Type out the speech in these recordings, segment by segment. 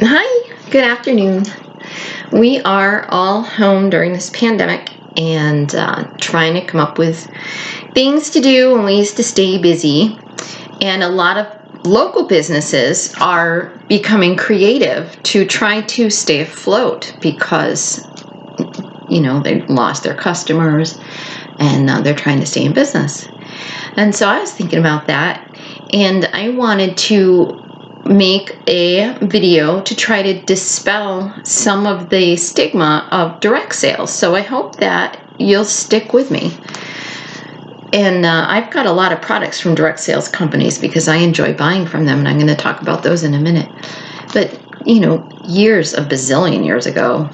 Hi, good afternoon. We are all home during this pandemic and trying to come up with things to do and ways to stay busy. And a lot of local businesses are becoming creative to try to stay afloat because, they lost their customers and they're trying to stay in business. And so I was thinking about that, and I wanted to make a video to try to dispel some of the stigma of direct sales. So I hope that you'll stick with me. And I've got a lot of products from direct sales companies because I enjoy buying from them, and I'm going to talk about those in a minute. But, a bazillion years ago,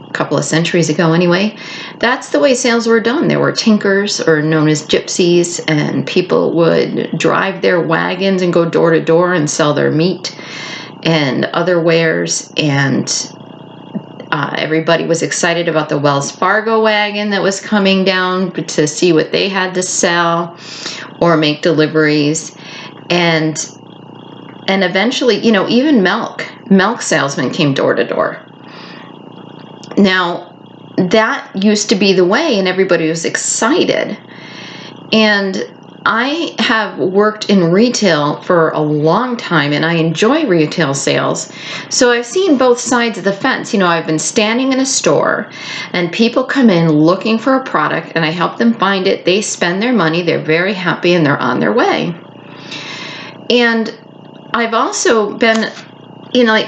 a couple of centuries ago anyway, that's the way sales were done. There were tinkers, or known as gypsies, and people would drive their wagons and go door to door and sell their meat and other wares. And everybody was excited about the Wells Fargo wagon that was coming down to see what they had to sell or make deliveries. And eventually, even milk salesmen came door to door. Now, that used to be the way, and everybody was excited. And I have worked in retail for a long time, and I enjoy retail sales. So I've seen both sides of the fence. I've been standing in a store, and people come in looking for a product, and I help them find it. They spend their money, they're very happy, and they're on their way. And I've also been,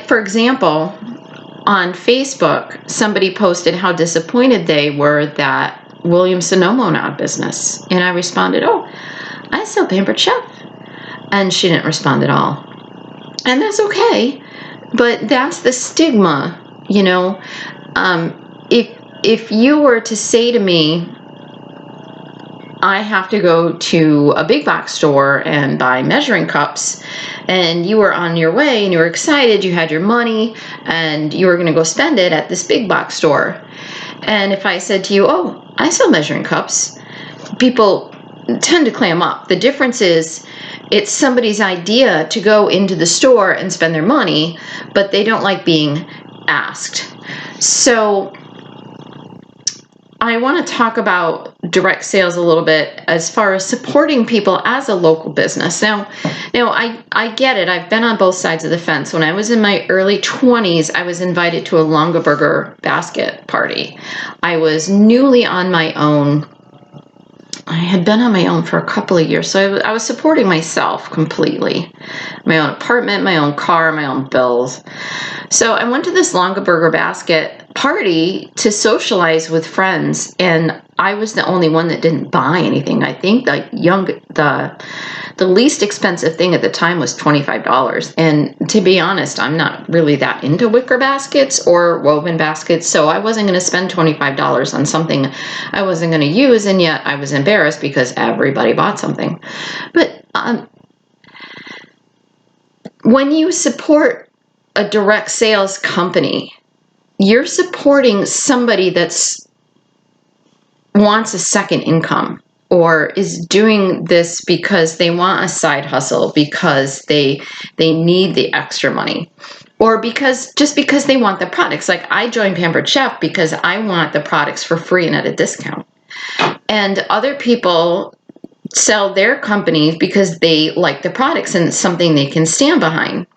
for example, on Facebook, somebody posted how disappointed they were that Williams-Sonoma went out of business. And I responded, "Oh, I sell Pampered Chef." And she didn't respond at all. And that's okay. But that's the stigma, If you were to say to me, I have to go to a big box store and buy measuring cups, and you were on your way and you were excited, you had your money, and you were going to go spend it at this big box store. And if I said to you, "Oh, I sell measuring cups," people tend to clam up. The difference is it's somebody's idea to go into the store and spend their money, but they don't like being asked. So I want to talk about direct sales a little bit as far as supporting people as a local business. Now, I get it. I've been on both sides of the fence. When I was in my early 20s, I was invited to a Longaberger basket party. I was newly on my own. I had been on my own for a couple of years, so I was supporting myself completely. My own apartment, my own car, my own bills. So I went to this Longaberger basket party to socialize with friends, and I was the only one that didn't buy anything. I think the least expensive thing at the time was $25. And to be honest, I'm not really that into wicker baskets or woven baskets, so I wasn't going to spend $25 on something I wasn't going to use, and yet I was embarrassed because everybody bought something. But when you support a direct sales company, you're supporting somebody that's wants a second income, or is doing this because they want a side hustle, because they need the extra money, or because they want the products. Like, I joined Pampered Chef because I want the products for free and at a discount. And other people sell their companies because they like the products and it's something they can stand behind.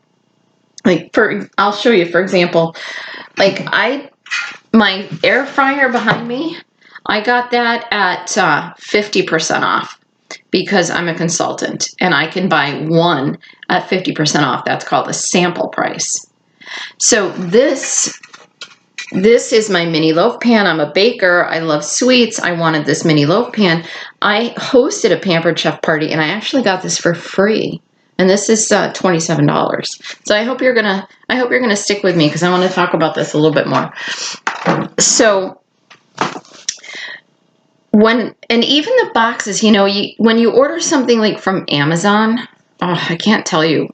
I'll show you, for example, my air fryer behind me, I got that at 50% off because I'm a consultant and I can buy one at 50% off. That's called a sample price. So this is my mini loaf pan. I'm a baker. I love sweets. I wanted this mini loaf pan. I hosted a Pampered Chef party, and I actually got this for free. And this is $27. So I hope you're gonna stick with me because I want to talk about this a little bit more. So even the boxes, when you order something like from Amazon, I can't tell you.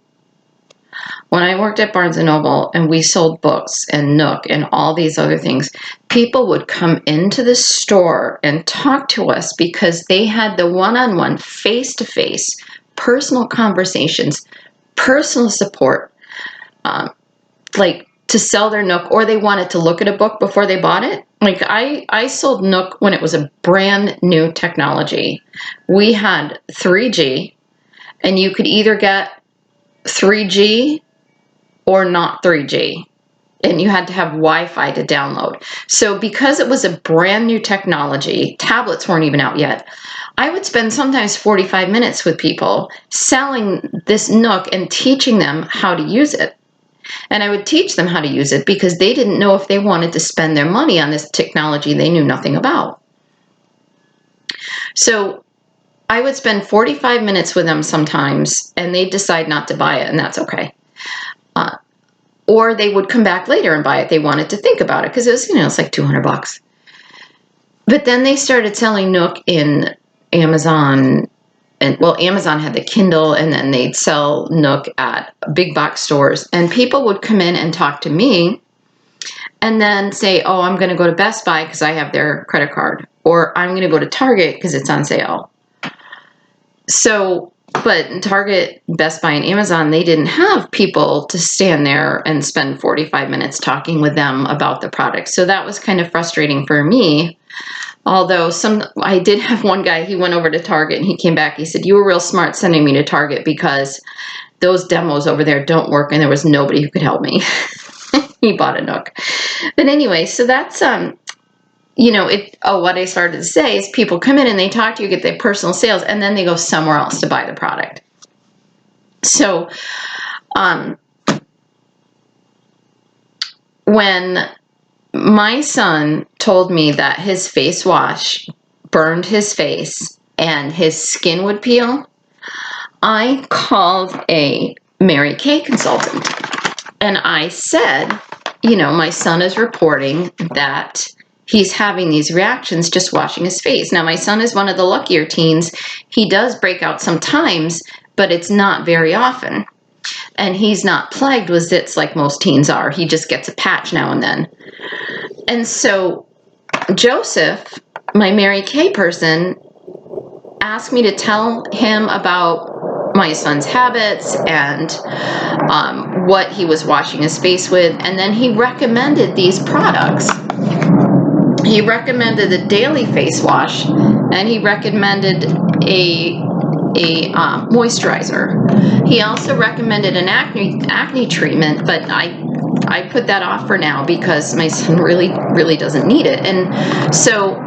When I worked at Barnes & Noble and we sold books and Nook and all these other things, people would come into the store and talk to us because they had the one-on-one, face-to-face, personal conversations, personal support. to sell their Nook, or they wanted to look at a book before they bought it. Like I sold Nook when it was a brand new technology. We had 3G, and you could either get 3G or not 3G. And you had to have Wi-Fi to download. So because it was a brand new technology, tablets weren't even out yet, I would spend sometimes 45 minutes with people selling this Nook and teaching them how to use it. And I would teach them how to use it because they didn't know if they wanted to spend their money on this technology they knew nothing about. So I would spend 45 minutes with them sometimes, and they'd decide not to buy it, and that's okay. Or they would come back later and buy it. They wanted to think about it because it was, it's like $200. But then they started selling Nook in Amazon, and well, Amazon had the Kindle, and then they'd sell Nook at big box stores. And people would come in and talk to me and then say, oh, I'm going to go to Best Buy because I have their credit card, or I'm going to go to Target because it's on sale. So, but Target, Best Buy, and Amazon, they didn't have people to stand there and spend 45 minutes talking with them about the product. So that was kind of frustrating for me. Although I did have one guy, he went over to Target and he came back. He said, you were real smart sending me to Target because those demos over there don't work and there was nobody who could help me. He bought a Nook. But anyway, so that's, what I started to say is people come in and they talk to you, get their personal sales, and then they go somewhere else to buy the product. So, when my son told me that his face wash burned his face and his skin would peel, I called a Mary Kay consultant and I said, my son is reporting that he's having these reactions just washing his face. Now, my son is one of the luckier teens. He does break out sometimes, but it's not very often. And he's not plagued with zits like most teens are. He just gets a patch now and then. And so Joseph, my Mary Kay person, asked me to tell him about my son's habits and what he was washing his face with. And then he recommended these products. He recommended the daily face wash, and he recommended a moisturizer. He also recommended an acne treatment, but I put that off for now because my son really doesn't need it. And so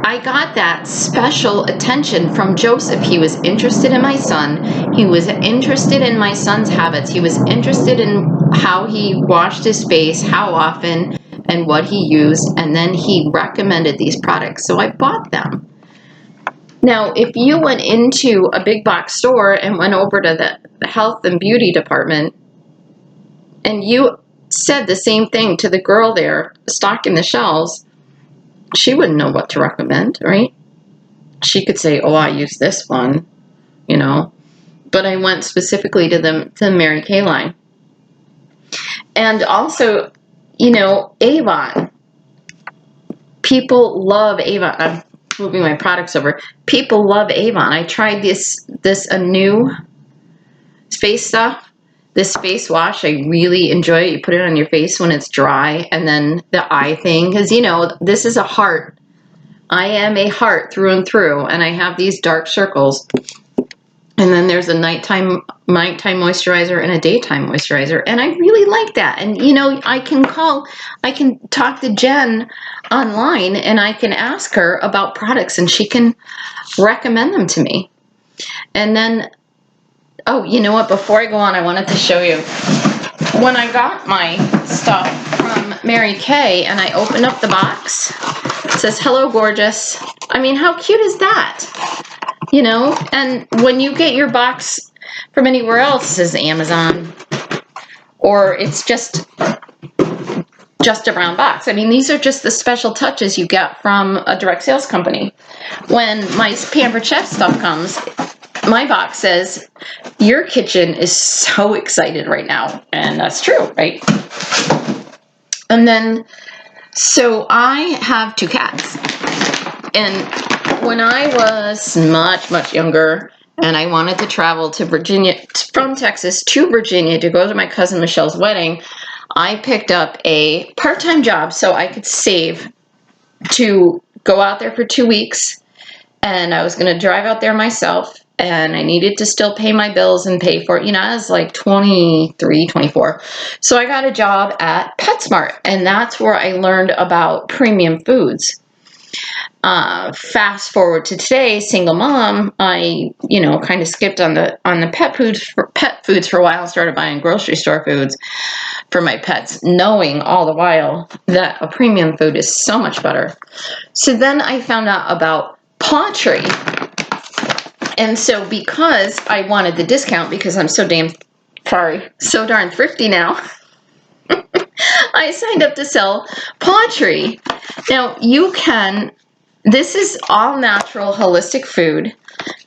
I got that special attention from Joseph. He was interested in my son. He was interested in my son's habits. He was interested in how he washed his face, how often, and what he used. And then he recommended these products. So I bought them. Now, if you went into a big box store and went over to the health and beauty department and you said the same thing to the girl there stocking the shelves, she wouldn't know what to recommend, right? She could say, oh, I use this one, but I went specifically to the Mary Kay line. And also, Avon. People love Avon. I'm moving my products over. People love Avon. I tried this new face stuff. This face wash, I really enjoy it. You put it on your face when it's dry, and then the eye thing, because this is a heart. I am a heart through and through, and I have these dark circles. And then there's a nighttime moisturizer and a daytime moisturizer, and I really like that. And I can talk to Jen online, and I can ask her about products, and she can recommend them to me. And then, oh, you know what? Before I go on, I wanted to show you. When I got my stuff from Mary Kay and I opened up the box, it says, hello, gorgeous. I mean, how cute is that? And when you get your box from anywhere else, it says Amazon, or it's just a brown box. I mean, these are just the special touches you get from a direct sales company. When my Pampered Chef stuff comes, my box says, your kitchen is so excited right now. And that's true, right? And then, so I have 2 cats. And when I was much younger and I wanted to travel to Virginia, from Texas to Virginia to go to my cousin Michelle's wedding, I picked up a part-time job so I could save to go out there for 2 weeks, and I was going to drive out there myself, and I needed to still pay my bills and pay for it. You know, I was like 23, 24. So I got a job at PetSmart, and that's where I learned about premium foods. Fast forward to today, single mom, I, kind of skipped on the pet foods for a while and started buying grocery store foods for my pets, knowing all the while that a premium food is so much better. So then I found out about Pawtree. And so because I wanted the discount, because I'm so darn thrifty now, I signed up to sell Pawtree. Now this is all natural holistic food.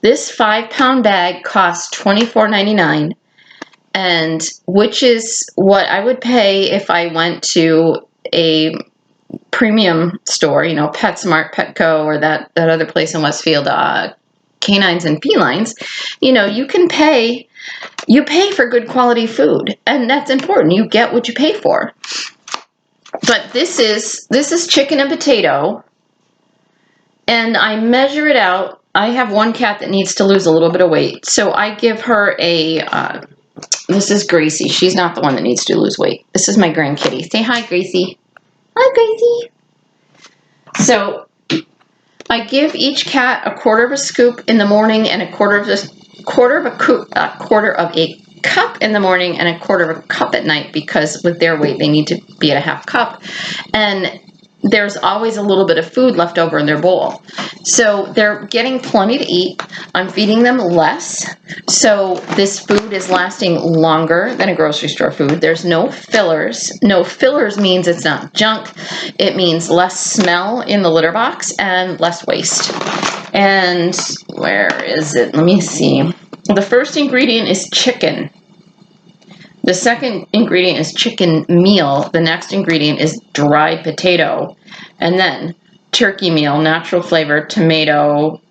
This 5-pound bag costs $24.99, and which is what I would pay if I went to a premium store, PetSmart, Petco, or that other place in Westfield, Canines and Felines. You pay for good quality food, and that's important. You get what you pay for. But this is chicken and potato, and I measure it out. I have one cat that needs to lose a little bit of weight, so I give her this is Gracie. She's not the one that needs to lose weight. This is my grand kitty. Say hi, Gracie. Hi, Gracie. So I give each cat a quarter of a scoop in the morning and a quarter of a cup in the morning and a quarter of a cup at night, because with their weight they need to be at a half cup, and there's always a little bit of food left over in their bowl. So they're getting plenty to eat. I'm feeding them less, so this food is lasting longer than a grocery store food. There's no fillers. No fillers means it's not junk. It means less smell in the litter box and less waste. And where is it? Let me see. The first ingredient is chicken. The second ingredient is chicken meal. The next ingredient is dried potato. And then turkey meal, natural flavor, tomato,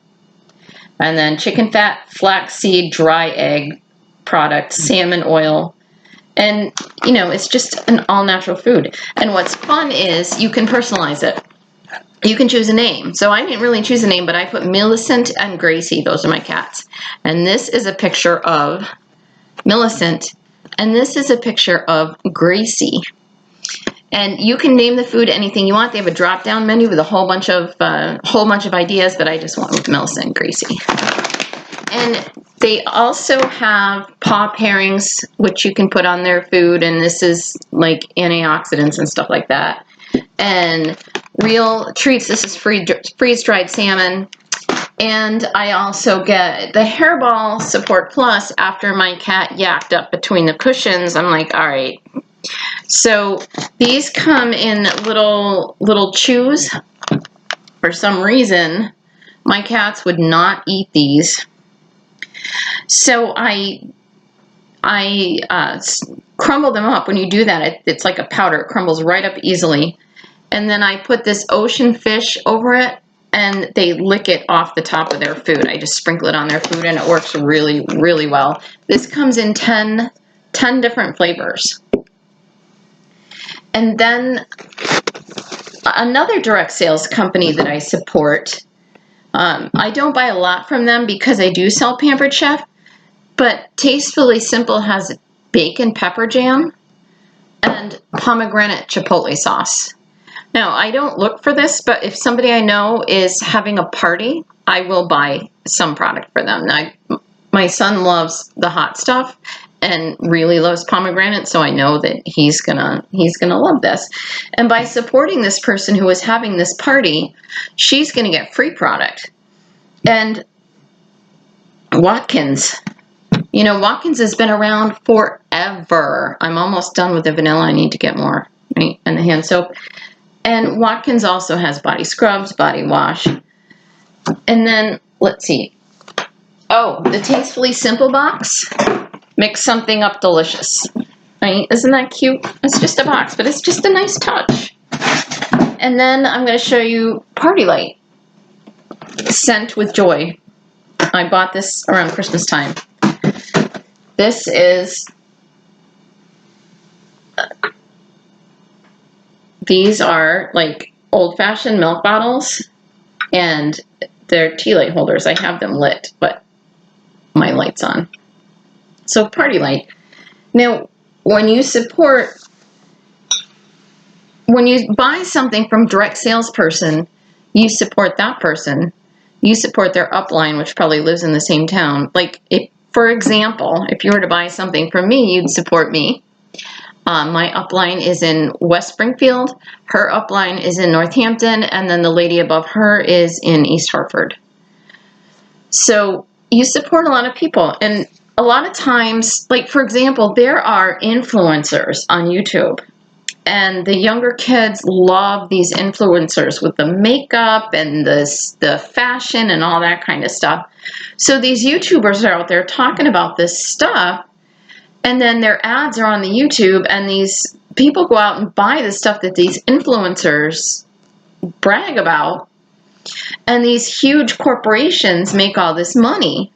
and then chicken fat, flaxseed, dry egg product, salmon oil. And, it's just an all-natural food. And what's fun is you can personalize it. You can choose a name. So I didn't really choose a name, but I put Millicent and Gracie. Those are my cats. And this is a picture of Millicent, and this is a picture of Gracie. And you can name the food anything you want. They have a drop-down menu with a whole bunch of ideas, but I just went with Millicent and Gracie. And they also have paw pairings, which you can put on their food, and this is like antioxidants and stuff like that. And real treats. This is freeze-dried salmon. And I also get the Hairball Support Plus. After my cat yacked up between the cushions, I'm like, all right. So these come in little chews. For some reason, my cats would not eat these. So I crumble them up. When you do that, it's like a powder. It crumbles right up easily. And then I put this ocean fish over it, and they lick it off the top of their food. I just sprinkle it on their food, and it works really, really well. This comes in 10 different flavors. And then another direct sales company that I support, I don't buy a lot from them because I do sell Pampered Chef, but Tastefully Simple has bacon pepper jam and pomegranate chipotle sauce. Now, I don't look for this, but if somebody I know is having a party, I will buy some product for them. My son loves the hot stuff and really loves pomegranate, so I know that he's gonna love this. And by supporting this person who is having this party, she's gonna get free product. And Watkins. Watkins has been around forever. I'm almost done with the vanilla. I need to get more, right? And the hand soap. And Watkins also has body scrubs, body wash. And then, let's see. Oh, the Tastefully Simple box. Mix something up delicious. Right? Isn't that cute? It's just a box, but it's just a nice touch. And then I'm going to show you Party Light. Scent with Joy. I bought this around Christmas time. This is These are like old-fashioned milk bottles, and they're tea light holders. I have them lit, but my light's on. So party light. Now, when you buy something from direct salesperson, you support that person. You support their upline, which probably lives in the same town. Like, for example, if you were to buy something from me, you'd support me. My upline is in West Springfield. Her upline is in Northampton, and then the lady above her is in East Hartford. So you support a lot of people, and a lot of times, like for example, there are influencers on YouTube, and the younger kids love these influencers with the makeup and the fashion and all that kind of stuff. So these YouTubers are out there talking about this stuff, and then their ads are on the YouTube, and these people go out and buy the stuff that these influencers brag about, and these huge corporations make all this money.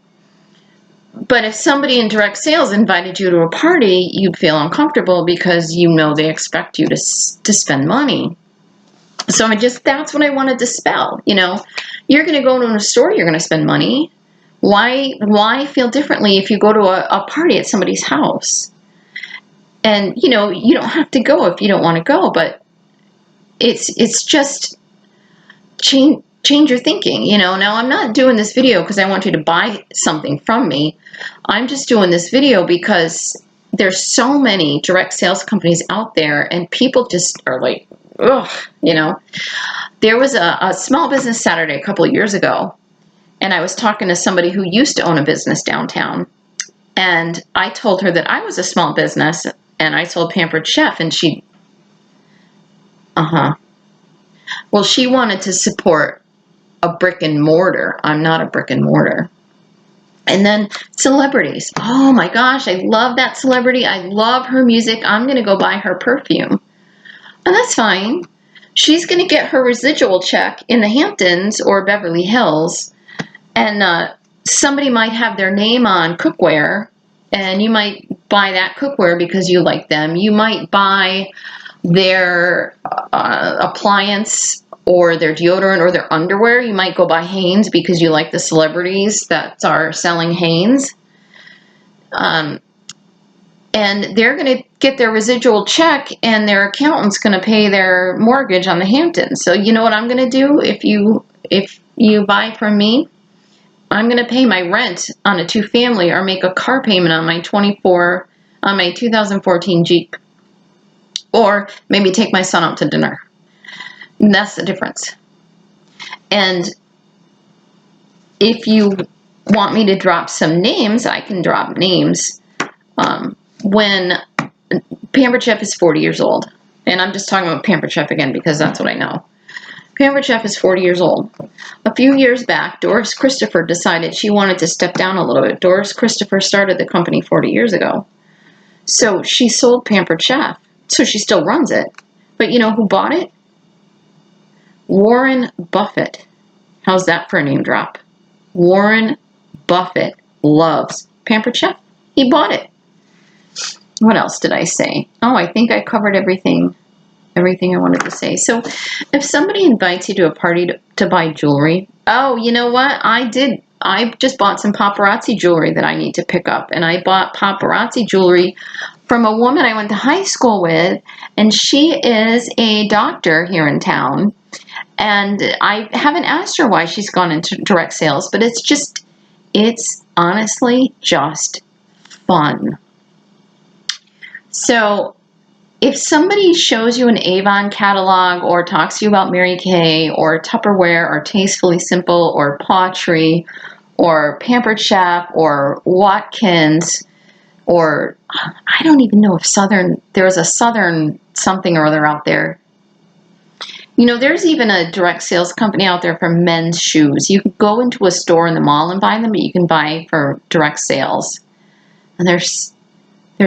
But if somebody in direct sales invited you to a party, you'd feel uncomfortable because you know they expect you to spend money. So that's what I want to dispel. You're going to go to a store, you're going to spend money. Why feel differently if you go to a party at somebody's house? And you don't have to go if you don't want to go, but it's just change your thinking. Now I'm not doing this video because I want you to buy something from me. I'm just doing this video because there's so many direct sales companies out there, and people just are like, ugh. There was a small business Saturday a couple of years ago, and I was talking to somebody who used to own a business downtown, and I told her that I was a small business and I sold Pampered Chef, and she wanted to support a brick and mortar. I'm not a brick and mortar. And then celebrities. Oh my gosh, I love that celebrity. I love her music. I'm going to go buy her perfume. And that's fine. She's going to get her residual check in the Hamptons or Beverly Hills. And somebody might have their name on cookware, and you might buy that cookware because you like them. You might buy their appliance or their deodorant or their underwear. You might go buy Hanes because you like the celebrities that are selling Hanes. And they're going to get their residual check, and their accountant's going to pay their mortgage on the Hamptons. So you know what I'm going to do if you buy from me? I'm going to pay my rent on a 2-family or make a car payment on my 2014 Jeep. Or maybe take my son out to dinner. And that's the difference. And if you want me to drop some names, I can drop names. When Pampered Chef is 40 years old, and I'm just talking about Pampered Chef again because that's what I know. Pampered Chef is 40 years old. A few years back, Doris Christopher decided she wanted to step down a little bit. Doris Christopher started the company 40 years ago. So she sold Pampered Chef. So she still runs it. But you know who bought it? Warren Buffett. How's that for a name drop? Warren Buffett loves Pampered Chef. He bought it. What else did I say? Oh, I think I covered everything I wanted to say. So if somebody invites you to a party to buy jewelry, oh, you know what? I just bought some paparazzi jewelry that I need to pick up. And I bought paparazzi jewelry from a woman I went to high school with, and she is a doctor here in town. And I haven't asked her why she's gone into direct sales, but it's honestly just fun. So if somebody shows you an Avon catalog or talks to you about Mary Kay or Tupperware or Tastefully Simple or Pawtree or Pampered Chef or Watkins, or I don't even know if there's a Southern something or other out there. There's even a direct sales company out there for men's shoes. You can go into a store in the mall and buy them, but you can buy for direct sales. And there's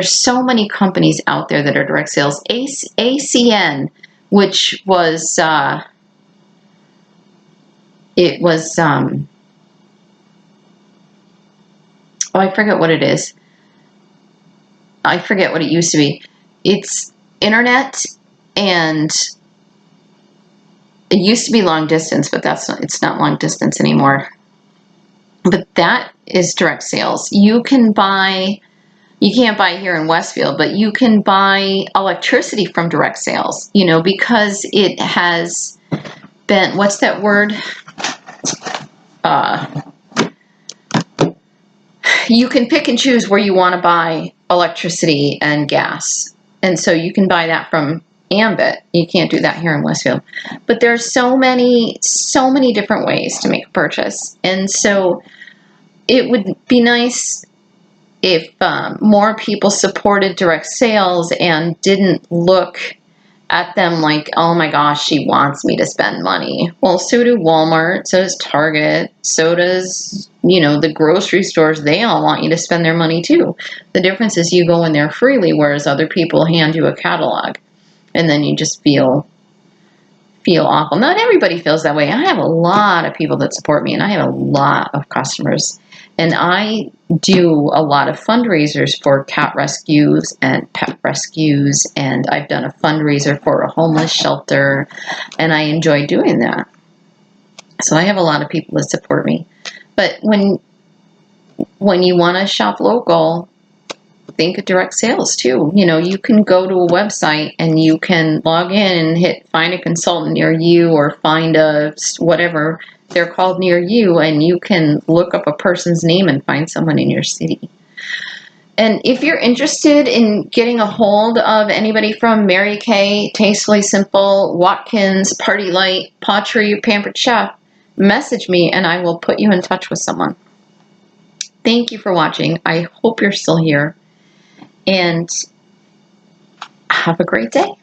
so many companies out there that are direct sales. ACN, which was, oh, I forget what it is. I forget what it used to be. It's internet and It used to be long distance, but it's not long distance anymore. But that is direct sales. You can't buy here in Westfield, but you can buy electricity from direct sales, because it has been, what's that word? You can pick and choose where you want to buy electricity and gas. And so you can buy that from Ambit. You can't do that here in Westfield. But there's so many different ways to make a purchase. And so it would be nice if more people supported direct sales and didn't look at them like, oh my gosh, she wants me to spend money. Well, so do Walmart, so does Target, so does, the grocery stores. They all want you to spend their money too. The difference is you go in there freely, whereas other people hand you a catalog, and then you just feel awful. Not everybody feels that way. I have a lot of people that support me, and I have a lot of customers. And I do a lot of fundraisers for cat rescues and pet rescues, and I've done a fundraiser for a homeless shelter, and I enjoy doing that. So I have a lot of people that support me. But when you want to shop local, think of direct sales too. You can go to a website and you can log in and hit find a consultant near you, or find a whatever they're called near you, and you can look up a person's name and find someone in your city. And if you're interested in getting a hold of anybody from Mary Kay, Tastefully Simple, Watkins, Party Light, Pottery, Pampered Chef, message me and I will put you in touch with someone. Thank you for watching. I hope you're still here. And have a great day.